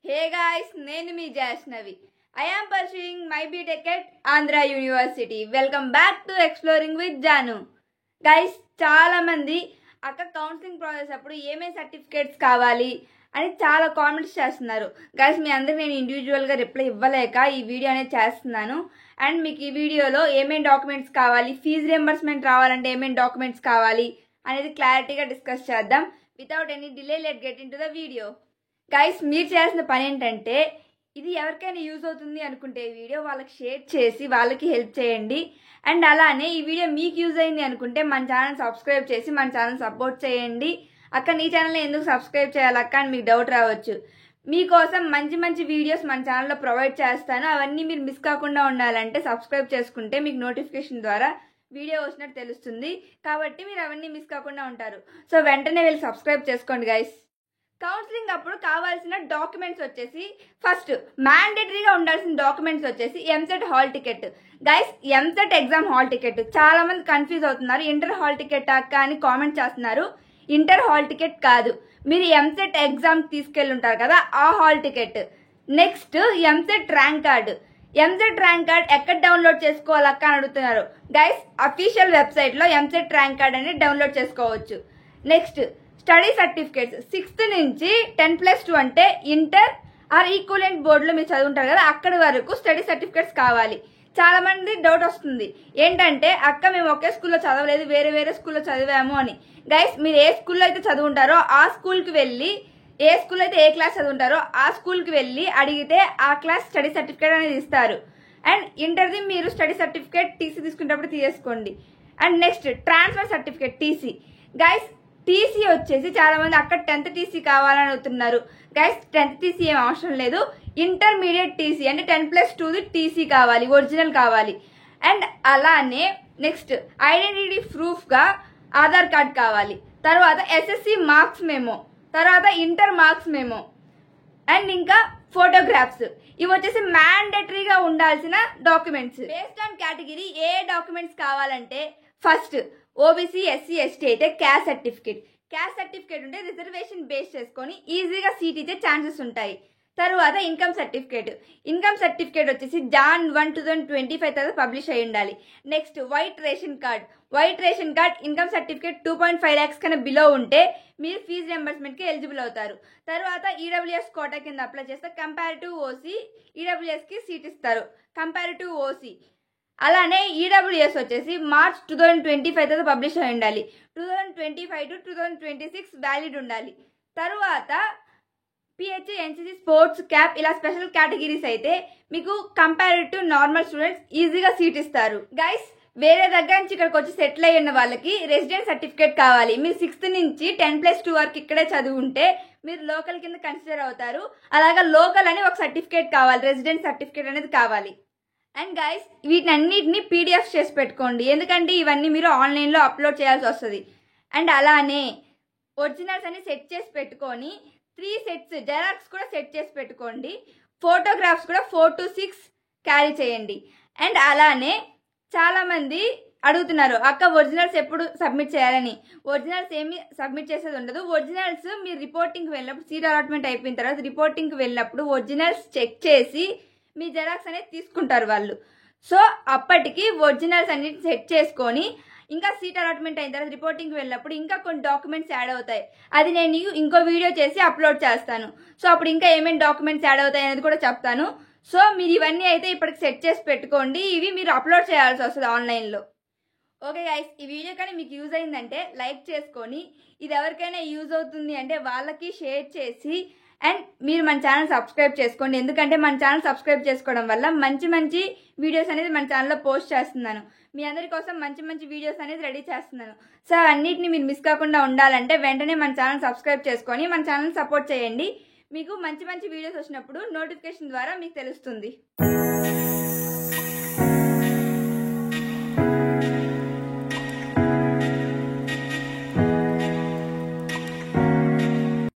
Hey guys, nenu mi Jasnavi. I am pursuing my BTech at Andhra University. Welcome back to Exploring with Janu. Guys, చాలా మంది counselling process అప్పుడు ఏమేమి certificates కావాలి అని చాలా comments చేస్తున్నారు. గైస్ మీ అందరికి నేను ఇండివిజువల్గా రిప్లై ఇవ్వలేక ఈ వీడియో అనేది చేస్తున్నాను. అండ్ మీకు ఈ వీడియోలో ఏమేమి డాక్యుమెంట్స్ కావాలి, ఫీజు రియంబర్స్మెంట్ రావాలంటే ఏమేమి డాక్యుమెంట్స్ కావాలి అనేది క్లారిటీగా డిస్కస్ చేద్దాం. Without any delay let get in to the video. Guys మీరు చేయాల్సిన పని ఏంటంటే ఇది ఎవరికైనా యూజ్ అవుతుంది అనుకుంటే ఈ వీడియో వాళ్ళకి షేర్ చేసి వాళ్ళకి హెల్ప్ చేయండి. అండ్ అలానే ఈ వీడియో మీకు యూజ్ అయింది అనుకుంటే మన ఛానల్ సబ్స్క్రైబ్ చేసి మన ఛానల్ సపోర్ట్ చేయండి. అక్క నీ ఛానల్ని ఎందుకు సబ్స్క్రైబ్ చేయాలక్క అని మీకు డౌట్ రావచ్చు. మీకోసం మంచి మంచి వీడియోస్ మన ఛానల్లో ప్రొవైడ్ చేస్తాను. అవన్నీ మీరు మిస్ కాకుండా ఉండాలంటే సబ్స్క్రైబ్ చేసుకుంటే మీకు నోటిఫికేషన్ ద్వారా వీడియో వచ్చినట్టు తెలుస్తుంది. కాబట్టి మీరు అవన్నీ మిస్ కాకుండా ఉంటారు. సో వెంటనే వెళ్ళి సబ్స్క్రైబ్ చేసుకోండి గైస్. కౌన్సిలింగ్ అప్పుడు కావాల్సిన డాక్యుమెంట్స్ వచ్చేసి ఫస్ట్ మ్యాండేటరీగా ఉండాల్సిన డాక్యుమెంట్స్ వచ్చేసి EAMCET hall ticket. Guys EAMCET exam hall ticket చాలా మంది కన్ఫ్యూజ్ అవుతున్నారు. ఇంటర్ హాల్ టికెట్ అక్క అని కామెంట్ చేస్తున్నారు. ఇంటర్ హాల్ టికెట్ కాదు, మీరు ఎంసెట్ ఎగ్జామ్ తీసుకెళ్ళి ఉంటారు కదా ఆ hall ticket. Next EAMCET rank card. EAMCET rank card ఎక్కడ డౌన్లోడ్ చేసుకోవాలక్క అని అడుగుతున్నారు. గైస్ అఫీషియల్ వెబ్సైట్లో ఎంసెట్ ర్యాంక్ కార్డ్ అనేది డౌన్లోడ్ చేసుకోవచ్చు. నెక్స్ట్ స్టడీ సర్టిఫికేట్స్ 6th నుంచి 10+2 అంటే ఇంటర్ ఆర్ ఈక్వలెంట్ బోర్డులో మీరు చదువుంటారు కదా అక్కడి వరకు స్టడీ సర్టిఫికేట్స్ కావాలి. చాలా మంది డౌట్ వస్తుంది ఏంటంటే అక్క మేము ఒకే స్కూల్లో చదవలేదు, వేరే వేరే స్కూల్లో చదివాము అని. గైస్ మీరు ఏ స్కూల్లో అయితే చదువుంటారో ఆ స్కూల్కి వెళ్ళి, ఏ స్కూల్ అయితే ఏ క్లాస్ చదువుంటారో ఆ స్కూల్కి వెళ్ళి అడిగితే ఆ క్లాస్ స్టడీ సర్టిఫికేట్ అనేది ఇస్తారు. అండ్ ఇంటర్ది మీరు స్టడీ సర్టిఫికేట్ టీసీ తీసుకునేటప్పుడు తీసుకోండి. And next transfer certificate TC. Guys TC వచ్చేసి చాలా మంది అక్కడ 10th టీసీ కావాలని అడుగుతున్నారు. గైస్ 10th టీసీ ఏం అవసరం లేదు, ఇంటర్మీడియట్ టీసీ అంటే 10+2 టీసీ కావాలి, ఒరిజినల్ కావాలి. అండ్ అలానే నెక్స్ట్ ఐడెంటిటీ ప్రూఫ్గా ఆధార్ కార్డ్ కావాలి. తర్వాత ఎస్ఎస్సి మార్క్స్ మెమో, తర్వాత ఇంటర్ మార్క్స్ మెమో, అండ్ ఇంకా ఫోటోగ్రాఫ్స్. ఇవి వచ్చేసి మ్యాండేటరీగా ఉండాల్సిన documents. Based on category A documents కావాలంటే ఫస్ట్ ఓబీసీ ఎస్సీ ఎస్టీ అయితే క్యాస్ట్ సర్టిఫికేట్. క్యాస్ట్ సర్టిఫికేట్ ఉంటే రిజర్వేషన్ బేస్ చేసుకొని ఈజీగా సీట్ ఇచ్చే ఛాన్సెస్ ఉంటాయి. తర్వాత ఇన్కమ్ సర్టిఫికేట్. ఇన్కమ్ సర్టిఫికేట్ వచ్చేసి Jan 1, 2025 తర్వాత పబ్లిష్ అయి ఉండాలి. Next white ration card. White ration card income certificate 2.5 lakhs కన్నా బిలో ఉంటే మీరు ఫీజు రియంబర్స్మెంట్కి ఎలిజిబుల్ అవుతారు. తర్వాత ఈడబ్ల్యూఎస్ కోటా కింద అప్లై చేస్తే కంపారిటివ్ ఓసీ ఈడబ్ల్యూఎస్కి సీట్ ఇస్తారు. Comparative OC. అలానే ఈడబ్ల్యూఎస్ వచ్చేసి March 2025 తర్వాత పబ్లిష్ అయి ఉండాలి. 2025 to 2026 వ్యాలిడ్ ఉండాలి. తర్వాత పిహెచ్ ఎన్సీసీ స్పోర్ట్స్ క్యాప్ ఇలా స్పెషల్ కేటగిరీస్ అయితే మీకు కంపారిటివ్ నార్మల్ స్టూడెంట్స్ ఈజీగా సీట్ ఇస్తారు. గైస్ వేరే దగ్గర నుంచి ఇక్కడికి వచ్చి సెటిల్ అయ్యి ఉన్న వాళ్ళకి రెసిడెంట్ సర్టిఫికేట్ కావాలి. మీరు 6th నుంచి 10+2 వరకు ఇక్కడే చదువుంటే మీరు లోకల్ కింద కన్సిడర్ అవుతారు. అలాగా లోకల్ అని ఒక సర్టిఫికేట్ కావాలి, రెసిడెంట్ సర్టిఫికేట్ అనేది కావాలి. అండ్ గైస్ వీటన్నిటిని పీడిఎఫ్ చేసి పెట్టుకోండి, ఎందుకంటే ఇవన్నీ మీరు ఆన్లైన్లో అప్లోడ్ చేయాల్సి వస్తుంది. అండ్ అలానే ఒరిజినల్స్ అన్ని సెట్ చేసి పెట్టుకొని 3 sets జెరాక్స్ కూడా సెట్ చేసి పెట్టుకోండి. ఫోటోగ్రాఫ్స్ కూడా 4 to 6 క్యారీ చేయండి. అండ్ అలానే చాలామంది అడుగుతున్నారు అక్క ఒరిజినల్స్ ఎప్పుడు సబ్మిట్ చేయాలని. ఒరిజినల్స్ ఏమి సబ్మిట్ చేసేది ఉండదు. ఒరిజినల్స్ మీరు రిపోర్టింగ్కి వెళ్ళినప్పుడు సీట్ అలాట్మెంట్ అయిపోయిన తర్వాత రిపోర్టింగ్కి వెళ్ళినప్పుడు ఒరిజినల్స్ చెక్ చేసి మీ జెరాక్స్ అనేది తీసుకుంటారు వాళ్ళు. సో అప్పటికి ఒరిజినల్స్ అన్నిటి సెట్ చేసుకొని ఇంకా సీట్ అలాట్మెంట్ అయిన తర్వాత రిపోర్టింగ్కి వెళ్ళినప్పుడు ఇంకా కొన్ని డాక్యుమెంట్స్ యాడ్ అవుతాయి. అది నేను ఇంకో వీడియో చేసి అప్లోడ్ చేస్తాను. సో అప్పుడు ఇంకా ఏమేమి డాక్యుమెంట్స్ యాడ్ అవుతాయి అనేది కూడా చెప్తాను. సో మీరు ఇవన్నీ అయితే ఇప్పటికి సెట్ చేసి పెట్టుకోండి. ఇవి మీరు అప్లోడ్ చేయాల్సి వస్తుంది ఆన్లైన్లో. ఓకే గైస్ ఈ వీడియో కానీ మీకు యూజ్ అయిందంటే లైక్ చేసుకొని, ఇది ఎవరికైనా యూజ్ అవుతుంది అంటే వాళ్ళకి షేర్ చేసి, అండ్ మీరు మన ఛానల్ సబ్స్క్రైబ్ చేసుకోండి. ఎందుకంటే మన ఛానల్ సబ్స్క్రైబ్ చేసుకోవడం వల్ల మంచి మంచి వీడియోస్ అనేది మన ఛానల్లో పోస్ట్ చేస్తున్నాను. మీ అందరి కోసం మంచి మంచి వీడియోస్ అనేది రెడీ చేస్తున్నాను. సో అన్నిటిని మీరు మిస్ కాకుండా ఉండాలంటే వెంటనే మన ఛానల్ సబ్స్క్రైబ్ చేసుకొని మన ఛానల్ సపోర్ట్ చేయండి. మీకు మంచి మంచి వీడియోస్ వచ్చినప్పుడు నోటిఫికేషన్ ద్వారా మీకు తెలుస్తుంది.